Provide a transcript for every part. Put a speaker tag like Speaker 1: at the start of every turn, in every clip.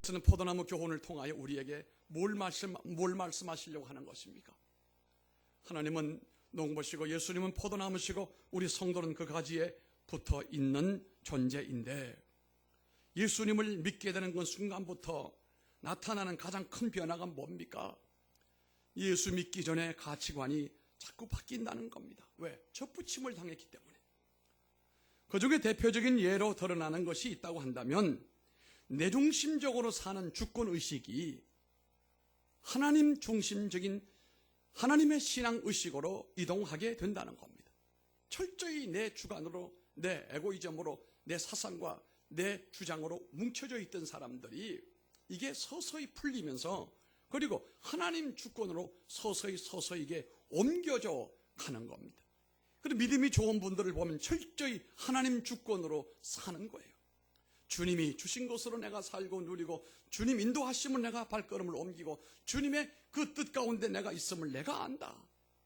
Speaker 1: 저는 포도나무 교훈을 통하여 우리에게 뭘 말씀하시려고 하는 것입니까? 하나님은 농부시고 예수님은 포도나무시고 우리 성도는 그 가지에 붙어 있는 존재인데, 예수님을 믿게 되는 그 순간부터 나타나는 가장 큰 변화가 뭡니까? 예수 믿기 전에 가치관이 자꾸 바뀐다는 겁니다. 왜? 접붙임을 당했기 때문에. 그 중에 대표적인 예로 드러나는 것이 있다고 한다면, 내중심적으로 사는 주권의식이 하나님 중심적인 하나님의 신앙의식으로 이동하게 된다는 겁니다. 철저히 내 주관으로, 내 에고이즘으로, 내 사상과 내 주장으로 뭉쳐져 있던 사람들이 이게 서서히 풀리면서, 그리고 하나님 주권으로 서서히 이게 옮겨져 가는 겁니다. 그리고 믿음이 좋은 분들을 보면 철저히 하나님 주권으로 사는 거예요. 주님이 주신 것으로 내가 살고 누리고, 주님 인도하심을 내가 발걸음을 옮기고, 주님의 그 뜻 가운데 내가 있음을 내가 안다.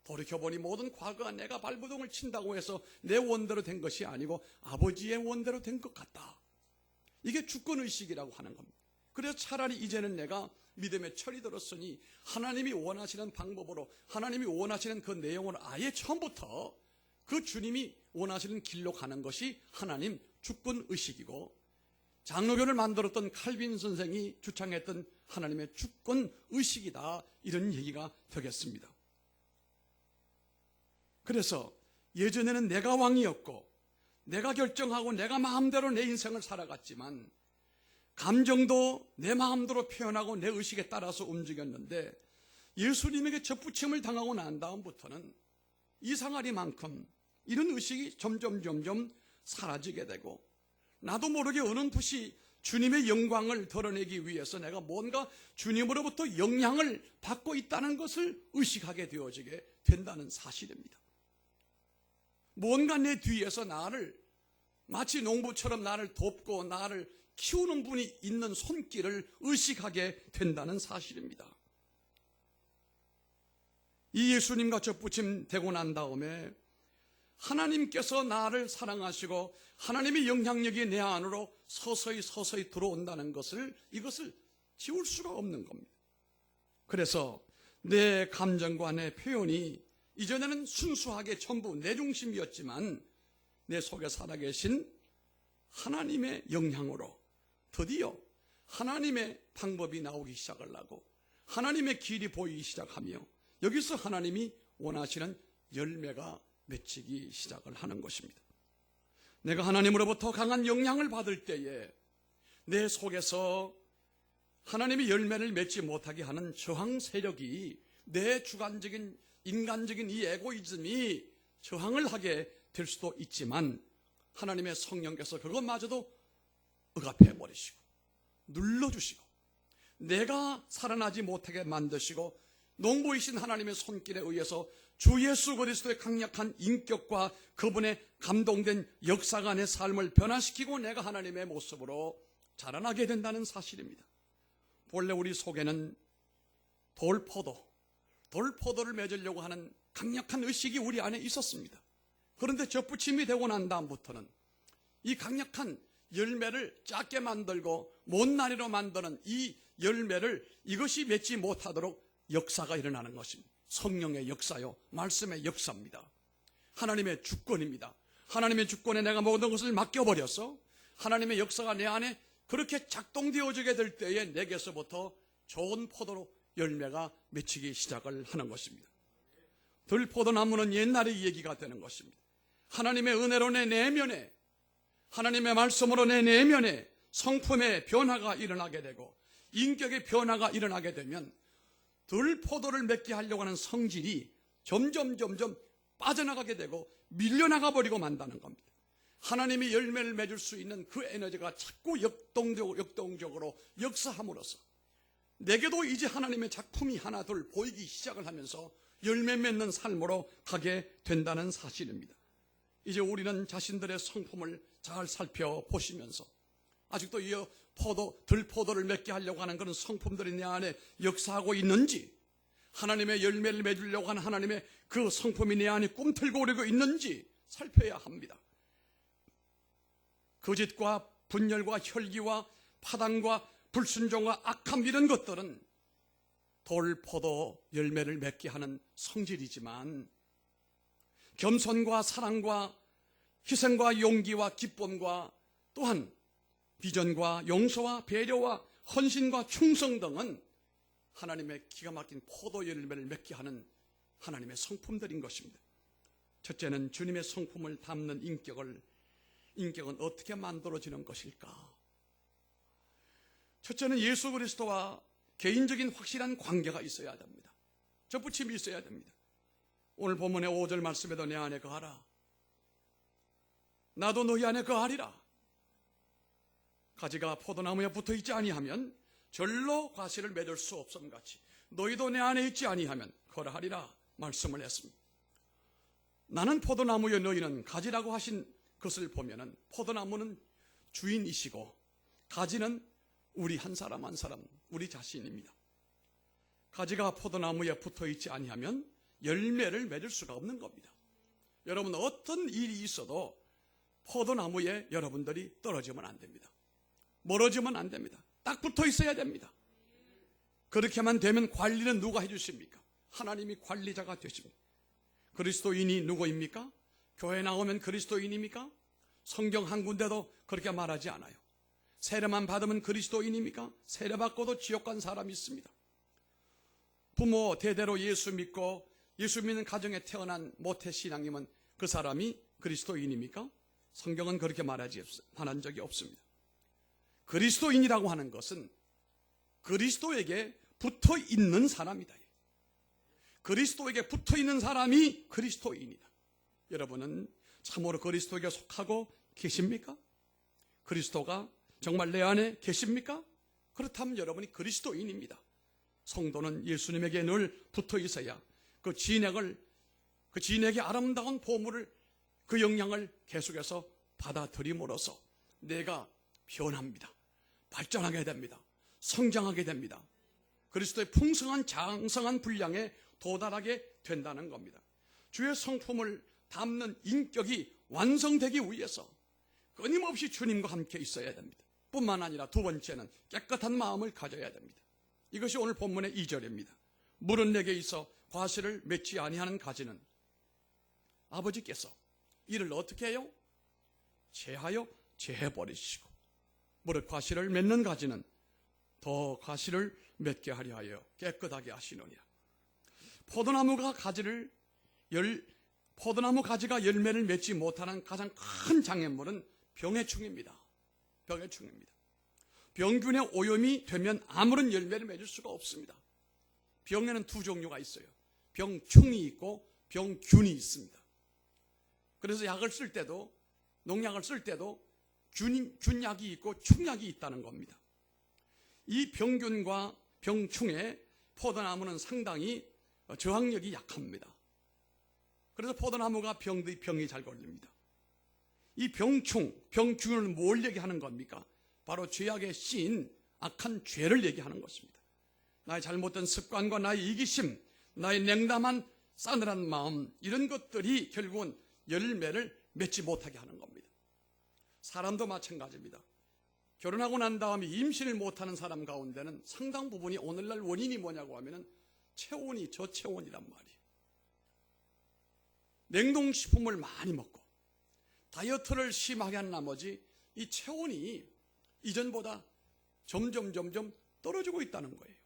Speaker 1: 돌이켜보니 모든 과거가 내가 발버둥을 친다고 해서 내 원대로 된 것이 아니고 아버지의 원대로 된 것 같다. 이게 주권의식이라고 하는 겁니다. 그래서 차라리 이제는 내가 믿음의 철이 들었으니 하나님이 원하시는 방법으로, 하나님이 원하시는 그 내용으로 아예 처음부터 그 주님이 원하시는 길로 가는 것이 하나님 주권의식이고, 장로교를 만들었던 칼빈 선생이 주창했던 하나님의 주권의식이다, 이런 얘기가 되겠습니다. 그래서 예전에는 내가 왕이었고 내가 결정하고 내가 마음대로 내 인생을 살아갔지만, 감정도 내 마음대로 표현하고 내 의식에 따라서 움직였는데, 예수님에게 접붙임을 당하고 난 다음부터는 이상하리만큼 이런 의식이 점점 사라지게 되고, 나도 모르게 어렴풋이 주님의 영광을 드러내기 위해서 내가 뭔가 주님으로부터 영향을 받고 있다는 것을 의식하게 되어지게 된다는 사실입니다. 뭔가 내 뒤에서 나를 마치 농부처럼 나를 돕고 나를 키우는 분이 있는 손길을 의식하게 된다는 사실입니다. 이 예수님과 접붙임 되고 난 다음에 하나님께서 나를 사랑하시고 하나님의 영향력이 내 안으로 서서히 들어온다는 것을, 이것을 지울 수가 없는 겁니다. 그래서 내 감정과 내 표현이 이전에는 순수하게 전부 내 중심이었지만, 내 속에 살아계신 하나님의 영향으로 드디어 하나님의 방법이 나오기 시작을 하고 하나님의 길이 보이기 시작하며, 여기서 하나님이 원하시는 열매가 맺히기 시작을 하는 것입니다. 내가 하나님으로부터 강한 영향을 받을 때에 내 속에서 하나님의 열매를 맺지 못하게 하는 저항 세력이, 내 주관적인 인간적인 이 에고이즘이 저항을 하게 될 수도 있지만, 하나님의 성령께서 그것마저도 억압해버리시고 눌러주시고 내가 살아나지 못하게 만드시고, 농부이신 하나님의 손길에 의해서 주 예수 그리스도의 강력한 인격과 그분의 감동된 역사가 내 삶을 변화시키고 내가 하나님의 모습으로 자라나게 된다는 사실입니다. 본래 우리 속에는 돌포도를 맺으려고 하는 강력한 의식이 우리 안에 있었습니다. 그런데 접붙임이 되고 난 다음부터는 이 강력한 열매를 작게 만들고 못난이로 만드는 이 열매를, 이것이 맺지 못하도록 역사가 일어나는 것입니다. 성령의 역사요, 말씀의 역사입니다. 하나님의 주권입니다. 하나님의 주권에 내가 모든 것을 맡겨버려서 하나님의 역사가 내 안에 그렇게 작동되어지게 될 때에 내게서부터 좋은 포도로 열매가 맺히기 시작을 하는 것입니다. 들포도나무는 옛날의 얘기가 되는 것입니다. 하나님의 은혜로 내 내면에, 하나님의 말씀으로 내 내면에 성품의 변화가 일어나게 되고 인격의 변화가 일어나게 되면 들포도를 맺게 하려고 하는 성질이 점점 빠져나가게 되고 밀려나가 버리고 만다는 겁니다. 하나님이 열매를 맺을 수 있는 그 에너지가 자꾸 역동적으로 역사함으로써 내게도 이제 하나님의 작품이 하나둘 보이기 시작을 하면서 열매 맺는 삶으로 가게 된다는 사실입니다. 이제 우리는 자신들의 성품을 잘 살펴보시면서 아직도 이 들포도를 맺게 하려고 하는 그런 성품들이 내 안에 역사하고 있는지, 하나님의 열매를 맺으려고 하는 하나님의 그 성품이 내 안에 꿈틀고 오르고 있는지 살펴야 합니다. 거짓과 분열과 혈기와 파당과 불순종과 악함 이런 것들은 돌포도 열매를 맺게 하는 성질이지만 겸손과 사랑과 희생과 용기와 기쁨과 또한 비전과 용서와 배려와 헌신과 충성 등은 하나님의 기가 막힌 포도 열매를 맺게 하는 하나님의 성품들인 것입니다. 첫째는 주님의 성품을 담는 인격은 어떻게 만들어지는 것일까? 첫째는 예수 그리스도와 개인적인 확실한 관계가 있어야 됩니다. 접붙임이 있어야 됩니다. 오늘 본문의 5절 말씀에도 내 안에 거하라. 나도 너희 안에 거하리라. 가지가 포도나무에 붙어있지 아니하면 절로 과실을 맺을 수 없음같이 너희도 내 안에 있지 아니하면 거하리라 말씀을 했습니다. 나는 포도나무여 너희는 가지라고 하신 것을 보면은 포도나무는 주인이시고 가지는 우리 한 사람 한 사람 우리 자신입니다. 가지가 포도나무에 붙어있지 아니하면 열매를 맺을 수가 없는 겁니다. 여러분 어떤 일이 있어도 포도나무에 여러분들이 떨어지면 안 됩니다. 멀어지면 안 됩니다. 딱 붙어 있어야 됩니다. 그렇게만 되면 관리는 누가 해주십니까? 하나님이 관리자가 되십니다. 그리스도인이 누구입니까? 교회 나오면 그리스도인입니까? 성경 한 군데도 그렇게 말하지 않아요. 세례만 받으면 그리스도인입니까? 세례 받고도 지옥 간 사람이 있습니다. 부모 대대로 예수 믿고 예수 믿는 가정에 태어난 모태신앙이면 그 사람이 그리스도인입니까? 성경은 그렇게 말한 적이 없습니다. 그리스도인이라고 하는 것은 그리스도에게 붙어 있는 사람이다. 그리스도에게 붙어 있는 사람이 그리스도인이다. 여러분은 참으로 그리스도에게 속하고 계십니까? 그리스도가 정말 내 안에 계십니까? 그렇다면 여러분이 그리스도인입니다. 성도는 예수님에게 늘 붙어 있어야 그 진액의 아름다운 보물을 그 영향을 계속해서 받아들임으로써 내가 변합니다. 발전하게 됩니다. 성장하게 됩니다. 그리스도의 풍성한 장성한 분량에 도달하게 된다는 겁니다. 주의 성품을 담는 인격이 완성되기 위해서 끊임없이 주님과 함께 있어야 됩니다. 뿐만 아니라 두 번째는 깨끗한 마음을 가져야 됩니다. 이것이 오늘 본문의 2절입니다. 물은 내게 있어 과실을 맺지 아니하는 가지는 아버지께서 이를 어떻게 해요? 제하여 제해버리시고 무릇 과실을 맺는 가지는 더 과실을 맺게 하려 하여 깨끗하게 하시느니라. 포도나무 가지가 열매를 맺지 못하는 가장 큰 장애물은 병해충입니다. 병해충입니다. 병균의 오염이 되면 아무런 열매를 맺을 수가 없습니다. 병에는 두 종류가 있어요. 병충이 있고 병균이 있습니다. 그래서 약을 쓸 때도 농약을 쓸 때도 균약이 있고 충약이 있다는 겁니다. 이 병균과 병충에 포도나무는 상당히 저항력이 약합니다. 그래서 포도나무가 병이 잘 걸립니다. 이 병충을 뭘 얘기하는 겁니까? 바로 죄악에 씌인 악한 죄를 얘기하는 것입니다. 나의 잘못된 습관과 나의 이기심, 나의 냉담한 싸늘한 마음, 이런 것들이 결국은 열매를 맺지 못하게 하는 겁니다. 사람도 마찬가지입니다. 결혼하고 난 다음에 임신을 못하는 사람 가운데는 상당 부분이 오늘날 원인이 뭐냐고 하면은 체온이 저체온이란 말이에요. 냉동식품을 많이 먹고 다이어트를 심하게 한 나머지 이 체온이 이전보다 점점 떨어지고 있다는 거예요.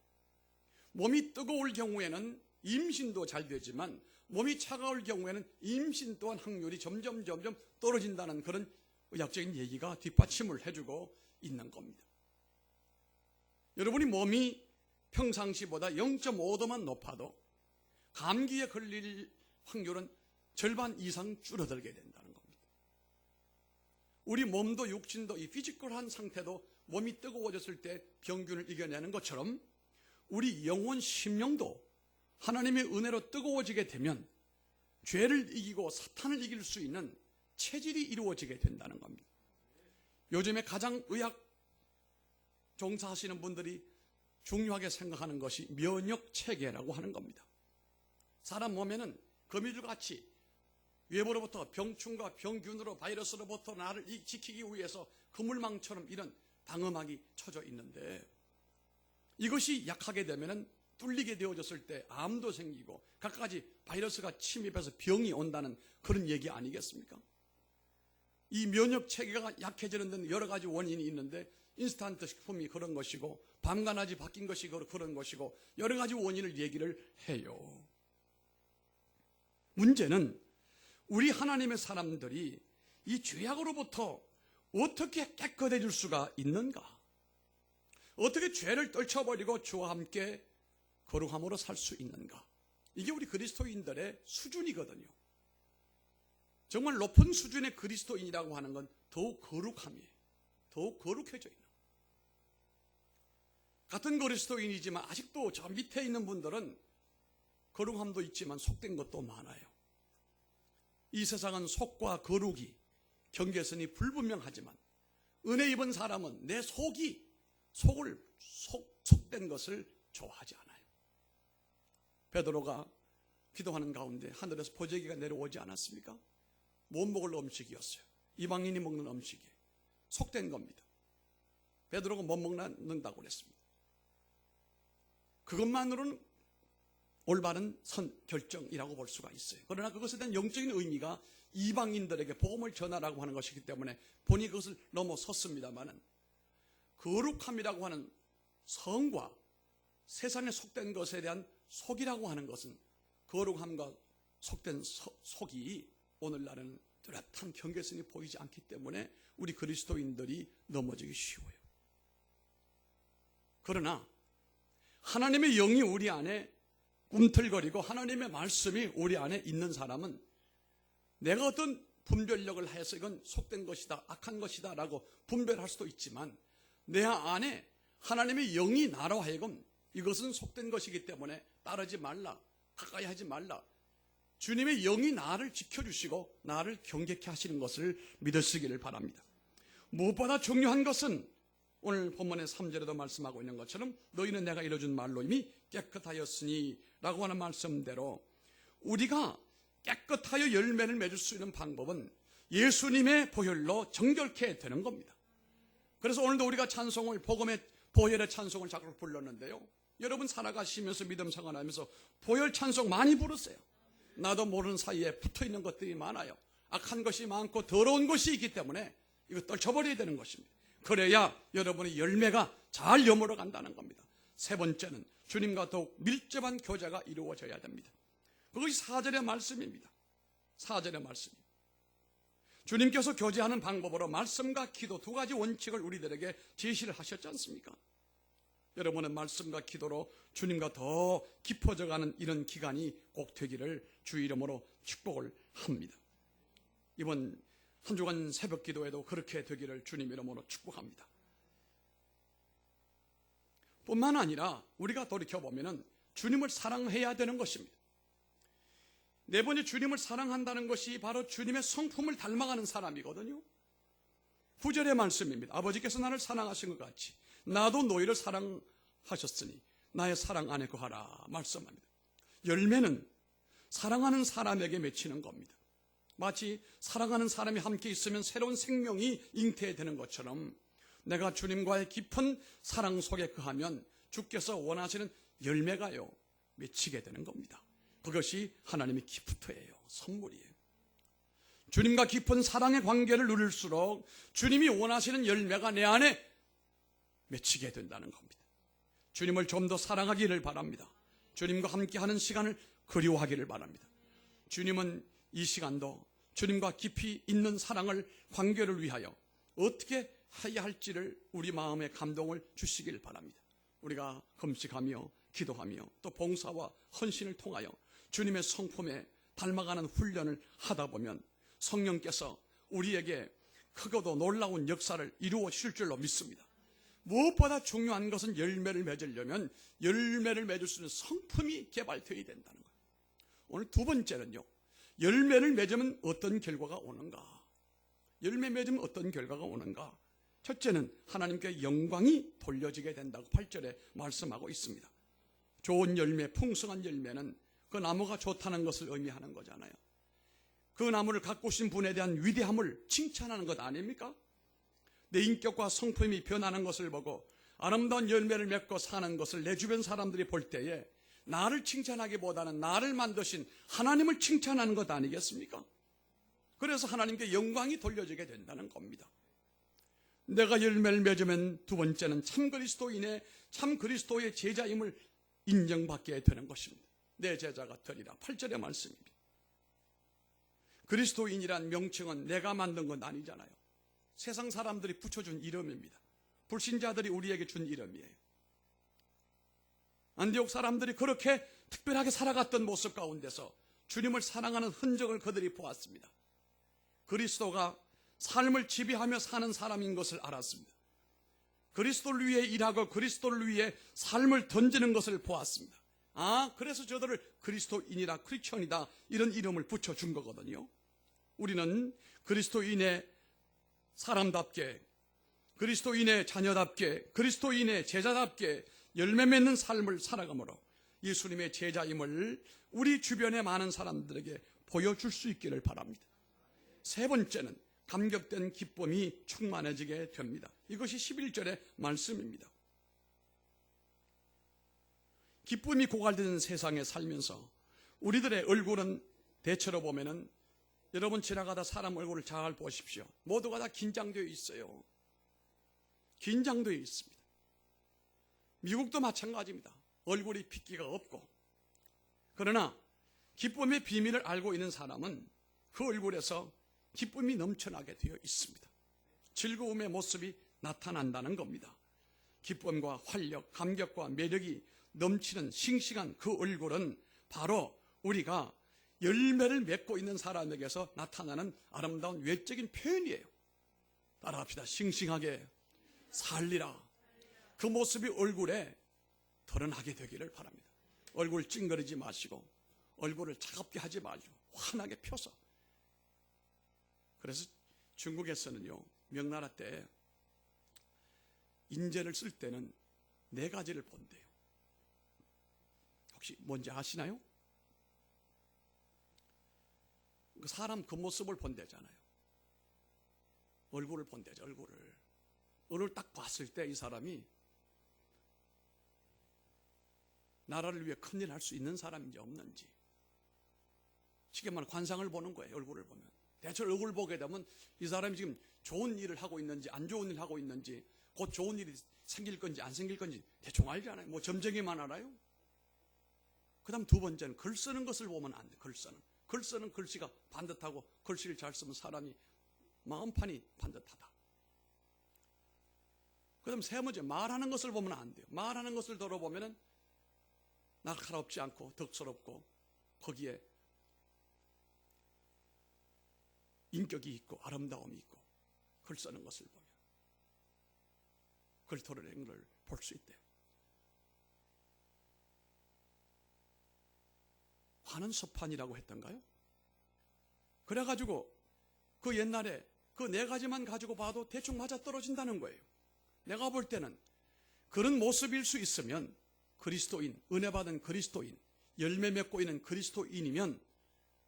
Speaker 1: 몸이 뜨거울 경우에는 임신도 잘 되지만 몸이 차가울 경우에는 임신 또한 확률이 점점 떨어진다는 그런 의학적인 얘기가 뒷받침을 해주고 있는 겁니다. 여러분이 몸이 평상시보다 0.5도만 높아도 감기에 걸릴 확률은 절반 이상 줄어들게 된다는 겁니다. 우리 몸도 육신도 이 피지컬한 상태도 몸이 뜨거워졌을 때 병균을 이겨내는 것처럼 우리 영혼 심령도 하나님의 은혜로 뜨거워지게 되면 죄를 이기고 사탄을 이길 수 있는 체질이 이루어지게 된다는 겁니다. 요즘에 가장 의학 종사하시는 분들이 중요하게 생각하는 것이 면역체계라고 하는 겁니다. 사람 몸에는 거미줄같이 외부로부터 병충과 병균으로 바이러스로부터 나를 지키기 위해서 그물망처럼 이런 방음막이 쳐져 있는데 이것이 약하게 되면은 뚫리게 되어졌을 때 암도 생기고 각가지 바이러스가 침입해서 병이 온다는 그런 얘기 아니겠습니까? 이 면역 체계가 약해지는 데는 여러 가지 원인이 있는데 인스턴트 식품이 그런 것이고 밤낮이 바뀐 것이 그런 것이고 여러 가지 원인을 얘기를 해요. 문제는 우리 하나님의 사람들이 이 죄악으로부터 어떻게 깨끗해질 수가 있는가? 어떻게 죄를 떨쳐버리고 주와 함께 거룩함으로 살 수 있는가? 이게 우리 그리스도인들의 수준이거든요. 정말 높은 수준의 그리스도인이라고 하는 건 더욱 거룩함이에요. 더욱 거룩해져 있는. 같은 그리스도인이지만 아직도 저 밑에 있는 분들은 거룩함도 있지만 속된 것도 많아요. 이 세상은 속과 거룩이 경계선이 불분명하지만 은혜 입은 사람은 내 속된 것을 좋아하지 않아요. 베드로가 기도하는 가운데 하늘에서 보재기가 내려오지 않았습니까? 못 먹을 음식이었어요. 이방인이 먹는 음식이 속된 겁니다. 베드로가 못 먹는다고 그랬습니다. 그것만으로는 올바른 결정이라고 볼 수가 있어요. 그러나 그것에 대한 영적인 의미가 이방인들에게 복음을 전하라고 하는 것이기 때문에 본인이 그것을 넘어섰습니다마는 거룩함이라고 하는 성과 세상에 속된 것에 대한 속이라고 하는 것은 거룩함과 속된 속이 오늘날은 뚜렷한 경계선이 보이지 않기 때문에 우리 그리스도인들이 넘어지기 쉬워요. 그러나 하나님의 영이 우리 안에 꿈틀거리고 하나님의 말씀이 우리 안에 있는 사람은 내가 어떤 분별력을 해서 이건 속된 것이다, 악한 것이다 라고 분별할 수도 있지만 내 안에 하나님의 영이 나로 하여금 이것은 속된 것이기 때문에 따르지 말라, 가까이 하지 말라. 주님의 영이 나를 지켜주시고 나를 경계케 하시는 것을 믿으시기를 바랍니다. 무엇보다 중요한 것은 오늘 본문의 3절에도 말씀하고 있는 것처럼 너희는 내가 이뤄준 말로 이미 깨끗하였으니 라고 하는 말씀대로 우리가 깨끗하여 열매를 맺을 수 있는 방법은 예수님의 보혈로 정결케 되는 겁니다. 그래서 오늘도 우리가 찬송을 복음의 보혈의 찬송을 자꾸 불렀는데요. 여러분 살아가시면서 믿음 생활하면서 보혈 찬송 많이 부르세요. 나도 모르는 사이에 붙어있는 것들이 많아요. 악한 것이 많고 더러운 것이 있기 때문에 이거 떨쳐버려야 되는 것입니다. 그래야 여러분의 열매가 잘 여물어 간다는 겁니다. 세 번째는 주님과 더욱 밀접한 교제가 이루어져야 됩니다. 그것이 4절의 말씀입니다. 4절의 말씀입니다. 주님께서 교제하는 방법으로 말씀과 기도 두 가지 원칙을 우리들에게 제시를 하셨지 않습니까? 여러분은 말씀과 기도로 주님과 더 깊어져가는 이런 기간이 꼭 되기를 주 이름으로 축복을 합니다. 이번 한 주간 새벽 기도에도 그렇게 되기를 주님 이름으로 축복합니다. 뿐만 아니라 우리가 돌이켜보면 주님을 사랑해야 되는 것입니다. 네 번째, 주님을 사랑한다는 것이 바로 주님의 성품을 닮아가는 사람이거든요. 9절의 말씀입니다. 아버지께서 나를 사랑하신 것 같이 나도 너희를 사랑하셨으니 나의 사랑 안에 거하라 말씀합니다. 열매는 사랑하는 사람에게 맺히는 겁니다. 마치 사랑하는 사람이 함께 있으면 새로운 생명이 잉태되는 것처럼 내가 주님과의 깊은 사랑 속에 거하면 주께서 원하시는 열매가요 맺히게 되는 겁니다. 그것이 하나님의 기프트예요. 선물이에요. 주님과 깊은 사랑의 관계를 누릴수록 주님이 원하시는 열매가 내 안에 맺히게 된다는 겁니다. 주님을 좀 더 사랑하기를 바랍니다. 주님과 함께하는 시간을 그리워하기를 바랍니다. 주님은 이 시간도 주님과 깊이 있는 사랑을, 관계를 위하여 어떻게 해야 할지를 우리 마음에 감동을 주시길 바랍니다. 우리가 금식하며 기도하며 또 봉사와 헌신을 통하여 주님의 성품에 닮아가는 훈련을 하다 보면 성령께서 우리에게 크고도 놀라운 역사를 이루어 주실 줄로 믿습니다. 무엇보다 중요한 것은 열매를 맺으려면 열매를 맺을 수 있는 성품이 개발되어야 된다는 거예요. 오늘 두 번째는요, 열매를 맺으면 어떤 결과가 오는가? 열매 맺으면 어떤 결과가 오는가? 첫째는 하나님께 영광이 돌려지게 된다고 8절에 말씀하고 있습니다. 좋은 열매, 풍성한 열매는 그 나무가 좋다는 것을 의미하는 거잖아요. 그 나무를 가꾸신 분에 대한 위대함을 칭찬하는 것 아닙니까? 내 인격과 성품이 변하는 것을 보고 아름다운 열매를 맺고 사는 것을 내 주변 사람들이 볼 때에 나를 칭찬하기보다는 나를 만드신 하나님을 칭찬하는 것 아니겠습니까? 그래서 하나님께 영광이 돌려지게 된다는 겁니다. 내가 열매를 맺으면 두 번째는 참 그리스도의 제자임을 인정받게 되는 것입니다. 내 제자가 되리라. 8절의 말씀입니다. 그리스도인이란 명칭은 내가 만든 건 아니잖아요. 세상 사람들이 붙여준 이름입니다. 불신자들이 우리에게 준 이름이에요. 안디옥 사람들이 그렇게 특별하게 살아갔던 모습 가운데서 주님을 사랑하는 흔적을 그들이 보았습니다. 그리스도가 삶을 지배하며 사는 사람인 것을 알았습니다. 그리스도를 위해 일하고 그리스도를 위해 삶을 던지는 것을 보았습니다. 그래서 저들을 그리스도인이라 크리스천이다 이런 이름을 붙여준 거거든요. 우리는 그리스도인의 사람답게, 그리스도인의 자녀답게, 그리스도인의 제자답게 열매 맺는 삶을 살아가므로 예수님의 제자임을 우리 주변의 많은 사람들에게 보여줄 수 있기를 바랍니다. 세 번째는 감격된 기쁨이 충만해지게 됩니다. 이것이 11절의 말씀입니다. 기쁨이 고갈되는 세상에 살면서 우리들의 얼굴은 대체로 보면은 여러분 지나가다 사람 얼굴을 잘 보십시오. 모두가 다 긴장되어 있어요. 긴장되어 있습니다. 미국도 마찬가지입니다. 얼굴이 핏기가 없고. 그러나 기쁨의 비밀을 알고 있는 사람은 그 얼굴에서 기쁨이 넘쳐나게 되어 있습니다. 즐거움의 모습이 나타난다는 겁니다. 기쁨과 활력, 감격과 매력이 넘치는 싱싱한 그 얼굴은 바로 우리가 열매를 맺고 있는 사람에게서 나타나는 아름다운 외적인 표현이에요. 따라합시다. 싱싱하게 살리라. 그 모습이 얼굴에 드러나게 되기를 바랍니다. 얼굴 찡그리지 마시고 얼굴을 차갑게 하지 말고 환하게 펴서. 그래서 중국에서는요, 명나라 때 인재를 쓸 때는 4가지를 본대요. 혹시 뭔지 아시나요? 사람 겉모습을 본대잖아요. 얼굴을 본대죠. 얼굴을 딱 봤을 때 이 사람이 나라를 위해 큰일 할 수 있는 사람인지 없는지 쉽게 말하면 관상을 보는 거예요. 얼굴을 보면. 대체 얼굴을 보게 되면 이 사람이 지금 좋은 일을 하고 있는지 안 좋은 일을 하고 있는지 곧 좋은 일이 생길 건지 안 생길 건지 대충 알잖아요. 뭐 점쟁이만 알아요. 그 다음 두 번째는 글 쓰는 것을 보면 안 돼. 글 쓰는 글씨가 반듯하고 글씨를 잘 쓰면 사람이 마음판이 반듯하다. 그 다음 세 번째 말하는 것을 보면 안 돼요. 말하는 것을 들어보면 날카롭지 않고 덕스럽고 거기에 인격이 있고 아름다움이 있고 글 쓰는 것을 보면 글토를 걸 볼 수 있대요. 화는 서판이라고 했던가요? 그래가지고 그 옛날에 그 4가지만 가지고 봐도 대충 맞아 떨어진다는 거예요. 내가 볼 때는 그런 모습일 수 있으면 그리스도인, 은혜 받은 그리스도인, 열매 맺고 있는 그리스도인이면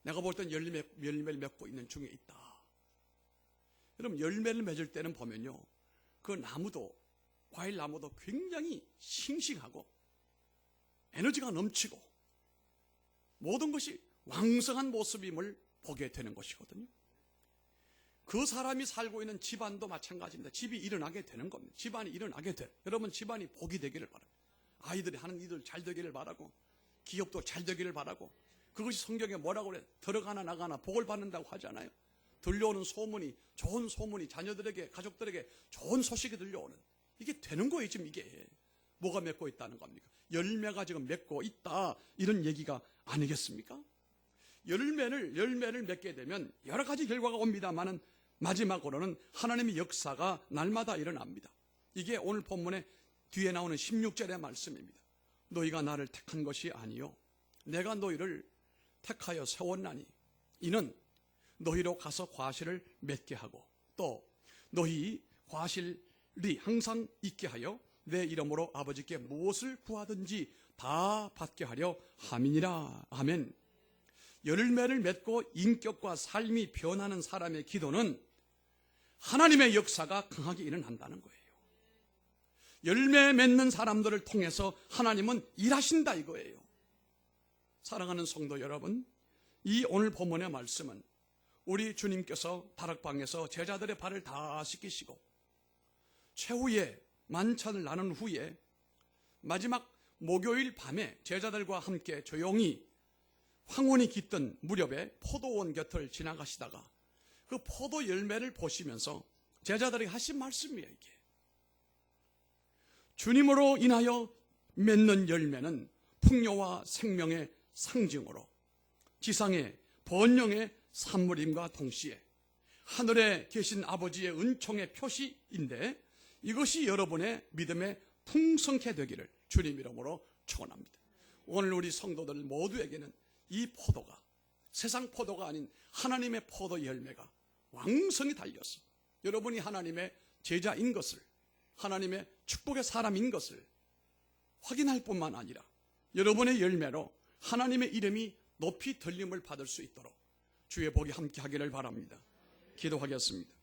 Speaker 1: 내가 볼 땐 열매를 맺고 있는 중에 있다. 여러분 열매를 맺을 때는 보면요, 그 나무도 과일 나무도 굉장히 싱싱하고 에너지가 넘치고 모든 것이 왕성한 모습임을 보게 되는 것이거든요. 그 사람이 살고 있는 집안도 마찬가지입니다. 집이 일어나게 되는 겁니다. 집안이 일어나게 돼. 여러분 집안이 복이 되기를 바랍니다. 아이들이 하는 일들 잘 되기를 바라고 기업도 잘 되기를 바라고. 그것이 성경에 뭐라고 그래? 들어가나 나가나 복을 받는다고 하잖아요. 들려오는 소문이 좋은 소문이 자녀들에게 가족들에게 좋은 소식이 들려오는 이게 되는 거예요. 지금 이게 뭐가 맺고 있다는 겁니까? 열매가 지금 맺고 있다 이런 얘기가 아니겠습니까? 열매를 맺게 되면 여러 가지 결과가 옵니다만은 마지막으로는 하나님의 역사가 날마다 일어납니다. 이게 오늘 본문의 뒤에 나오는 16절의 말씀입니다. 너희가 나를 택한 것이 아니요 내가 너희를 택하여 세웠나니 이는 너희로 가서 과실을 맺게 하고 또 너희 과실이 항상 있게 하여 내 이름으로 아버지께 무엇을 구하든지 다 받게 하려 함이니라. 아멘. 열매를 맺고 인격과 삶이 변하는 사람의 기도는 하나님의 역사가 강하게 일어난다는 거예요. 열매 맺는 사람들을 통해서 하나님은 일하신다 이거예요. 사랑하는 성도 여러분, 이 오늘 본문의 말씀은 우리 주님께서 다락방에서 제자들의 발을 다 씻기시고 최후의 만찬을 나눈 후에 마지막 목요일 밤에 제자들과 함께 조용히 황혼이 깃든 무렵에 포도원 곁을 지나가시다가 그 포도 열매를 보시면서 제자들에게 하신 말씀이에요. 이게 주님으로 인하여 맺는 열매는 풍요와 생명의 상징으로 지상의 번영의 산물임과 동시에 하늘에 계신 아버지의 은총의 표시인데 이것이 여러분의 믿음에 풍성케 되기를 주님 이름으로 축원합니다. 오늘 우리 성도들 모두에게는 이 포도가 세상 포도가 아닌 하나님의 포도 열매가 왕성히 달려서 여러분이 하나님의 제자인 것을, 하나님의 축복의 사람인 것을 확인할 뿐만 아니라 여러분의 열매로 하나님의 이름이 높이 들림을 받을 수 있도록 주의 복이 함께 하기를 바랍니다. 기도하겠습니다.